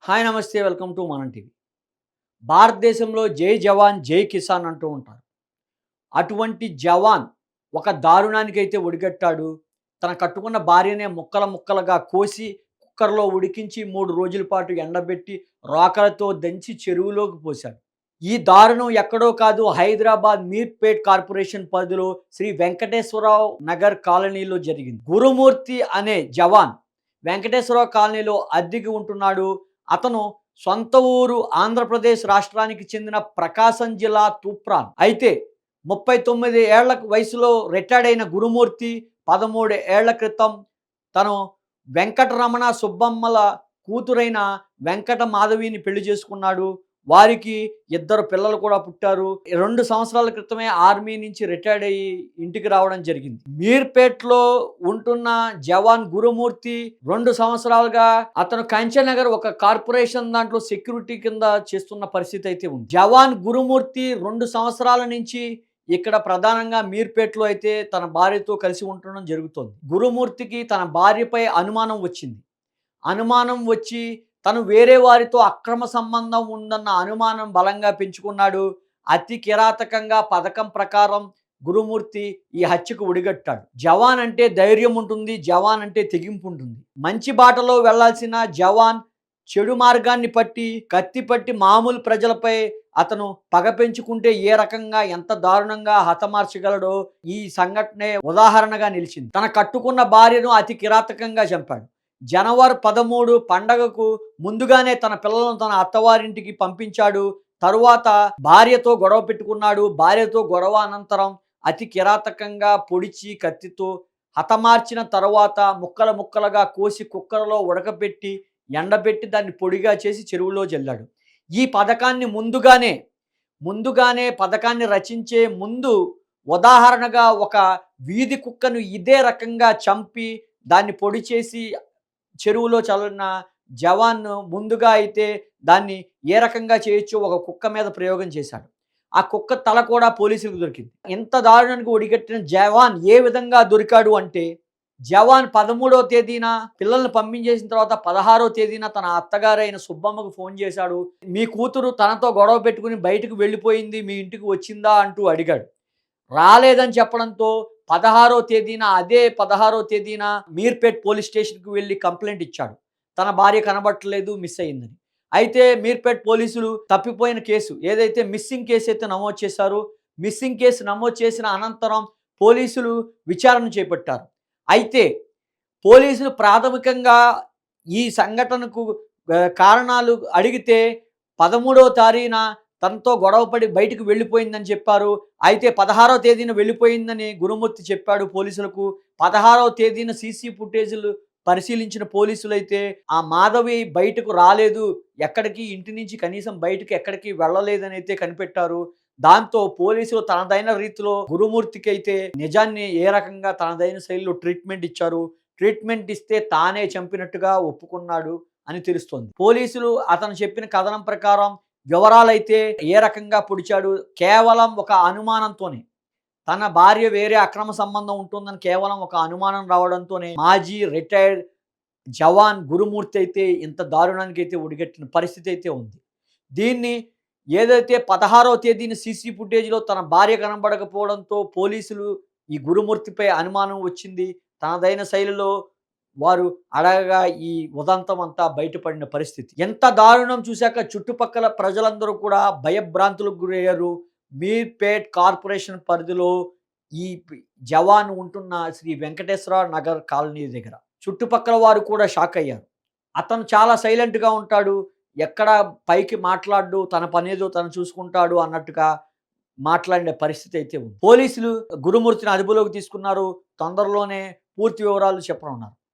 Hi నమస్తే welcome to మనం TV. భారతదేశంలో జై జవాన్ జై కిసాన్ అంటూ ఉంటారు. అటువంటి జవాన్ ఒక దారుణానికైతే ఒడిగట్టాడు. తన కట్టుకున్న భార్యనే ముక్కలు ముక్కలుగా కోసి కుక్కర్‌లో ఉడికించి 3 రోజుల పాటు ఎండబెట్టి రోకలతో దంచి చెరువులోకి పోశాడు. ఈ దారుణం ఎక్కడో కాదు, హైదరాబాద్ మీర్పేట్ కార్పొరేషన్ పరిధిలో శ్రీ వెంకటేశ్వరరావు నగర్ కాలనీలో జరిగింది. గురుమూర్తి అనే జవాన్ వెంకటేశ్వరరావు కాలనీలో అద్దెకి ఉంటున్నాడు. అతను సొంత ఊరు ఆంధ్రప్రదేశ్ రాష్ట్రానికి చెందిన ప్రకాశం జిల్లా తూప్రాన్. అయితే 39 ఏళ్ల వయసులో రిటైర్డ్ అయిన గురుమూర్తి 13 ఏళ్ల క్రితం తను వెంకటరమణ సుబ్బమ్మల కూతురైన వెంకట మాధవిని పెళ్లి చేసుకున్నాడు. వారికి ఇద్దరు పిల్లలు కూడా పుట్టారు. 2 సంవత్సరాల క్రితమే ఆర్మీ నుంచి రిటైర్డ్ అయ్యి ఇంటికి రావడం జరిగింది. మీర్పేట్‌లో ఉంటున్న జవాన్ గురుమూర్తి 2 సంవత్సరాలుగా అతను కంచెనగర్ ఒక కార్పొరేషన్ దాంట్లో సెక్యూరిటీ కింద చేస్తున్న పరిస్థితి అయితే ఉంది. జవాన్ గురుమూర్తి 2 సంవత్సరాల నుంచి ఇక్కడ ప్రధానంగా మీర్పేట్‌లో అయితే తన భార్యతో కలిసి ఉండడం జరుగుతోంది. గురుమూర్తికి తన భార్యపై అనుమానం వచ్చింది. అనుమానం వచ్చి తను వేరే వారితో అక్రమ సంబంధం ఉందన్న అనుమానం బలంగా పెంచుకున్నాడు. అతి కిరాతకంగా పథకం ప్రకారం గురుమూర్తి ఈ హత్యకు ఒడిగట్టాడు. జవాన్ అంటే ధైర్యం ఉంటుంది. జవాన్ అంటే తెగింపు ఉంటుంది. మంచి బాటలో వెళ్లాల్సిన జవాన్ చెడు మార్గాన్ని పట్టి కత్తి పట్టి మామూలు ప్రజలపై అతను పగ పెంచుకుంటే ఏ రకంగా ఎంత దారుణంగా హతమార్చగలడో ఈ సంఘటనే ఉదాహరణగా నిలిచింది. తన కట్టుకున్న భార్యను అతి కిరాతకంగా చంపాడు. జనవరి 13 పండగకు ముందుగానే తన పిల్లలను తన అత్తవారింటికి పంపించాడు. తరువాత భార్యతో గొడవ పెట్టుకున్నాడు. భార్యతో గొడవ అనంతరం అతి కిరాతకంగా పొడిచి కత్తితో హతమార్చిన తరువాత ముక్కలు ముక్కలుగా కోసి కుక్కర్‌లో ఉడకబెట్టి ఎండబెట్టి దాన్ని పొడిగా చేసి చెరువులో జల్లాడు. ఈ పథకాన్ని ముందుగానే పథకాన్ని రచించే ముందు ఉదాహరణగా ఒక వీధి కుక్కను ఇదే రకంగా చంపి దాన్ని పొడి చేసి చెరువులో చల్లిన జవాన్ ముందుగా అయితే దాన్ని ఏ రకంగా చేయొచ్చో ఒక కుక్క మీద ప్రయోగం చేశాడు. ఆ కుక్క తల కూడా పోలీసులకు దొరికింది. ఇంత దారుణానికి ఒడిగట్టిన జవాన్ ఏ విధంగా దొరికాడు అంటే, జవాన్ 13వ తేదీన పిల్లల్ని పంపించేసిన తర్వాత 16వ తేదీన తన అత్తగారైన సుబ్బమ్మకు ఫోన్ చేశాడు. మీ కూతురు తనతో గొడవ పెట్టుకుని బయటకు వెళ్ళిపోయింది, మీ ఇంటికి వచ్చిందా అంటూ అడిగాడు. రాలేదని చెప్పడంతో 16వ తేదీన మీర్పేట్ పోలీస్ స్టేషన్‌కి వెళ్లి కంప్లెయింట్ ఇచ్చాడు. తన భార్య కనబడట్లేదు, మిస్ అయిందని. అయితే మీర్పేట్ పోలీసులు తప్పిపోయిన కేసు ఏదైతే మిస్సింగ్ కేసు అయితే నమోదు చేశారో, మిస్సింగ్ కేసు నమోదు చేసిన అనంతరం పోలీసులు విచారణ చేపట్టారు. అయితే పోలీసులు ప్రాథమికంగా ఈ సంఘటనకు కారణాలు అడిగితే 13వ తారీఖున తనతో గొడవపడి బయటకు వెళ్ళిపోయిందని చెప్పారు. అయితే 16వ తేదీన వెళ్ళిపోయిందని గురుమూర్తి చెప్పాడు పోలీసులకు. 16వ తేదీన సీసీ ఫుటేజులు పరిశీలించిన పోలీసులైతే ఆ మాధవి బయటకు రాలేదు, ఎక్కడికి ఇంటి నుంచి కనీసం బయటకి ఎక్కడికి వెళ్ళలేదనైతే కనిపెట్టారు. దాంతో పోలీసులు తనదైన రీతిలో గురుమూర్తికైతే నిజాన్ని ఏ రకంగా తనదైన శైలిలో ట్రీట్మెంట్ ఇచ్చారు. ట్రీట్మెంట్ ఇస్తే తానే చంపినట్టుగా ఒప్పుకున్నాడు అని తెలుస్తోంది. పోలీసులు అతను చెప్పిన కథనం ప్రకారం వివరాలైతే ఏ రకంగా పొడిచాడు, కేవలం ఒక అనుమానంతోనే, తన భార్య వేరే అక్రమ సంబంధం ఉంటుందని కేవలం ఒక అనుమానం రావడంతోనే మాజీ రిటైర్డ్ జవాన్ గురుమూర్తి అయితే ఇంత దారుణానికైతే ఒడిగట్టిన పరిస్థితి అయితే ఉంది. దీన్ని ఏదైతే 16వ తేదీన సీసీ ఫుటేజ్‌లో తన భార్య కనబడకపోవడంతో పోలీసులు ఈ గురుమూర్తిపై అనుమానం వచ్చింది. తనదైన శైలిలో వారు అడగగా ఈ ఉదంతం అంతా బయటపడిన పరిస్థితి. ఎంత దారుణం చూశాక చుట్టుపక్కల ప్రజలందరూ కూడా భయభ్రాంతులకు గురయ్యారు. మీర్పేట్ కార్పొరేషన్ పరిధిలో ఈ జవాన్ ఉంటున్న శ్రీ వెంకటేశ్వర నగర్ కాలనీ దగ్గర చుట్టుపక్కల వారు కూడా షాక్ అయ్యారు. అతను చాలా సైలెంట్‌గా ఉంటాడు. ఎక్కడ పైకి మాట్లాడడు. తన పనేదో తను చూసుకుంటాడు అన్నట్టుగా మాట్లాడిన పరిస్థితి అయితే ఉంది. పోలీసులు గురుమూర్తిని అదుపులోకి తీసుకున్నారు. తొందరలోనే పూర్తి వివరాలు చెప్పనున్నారు.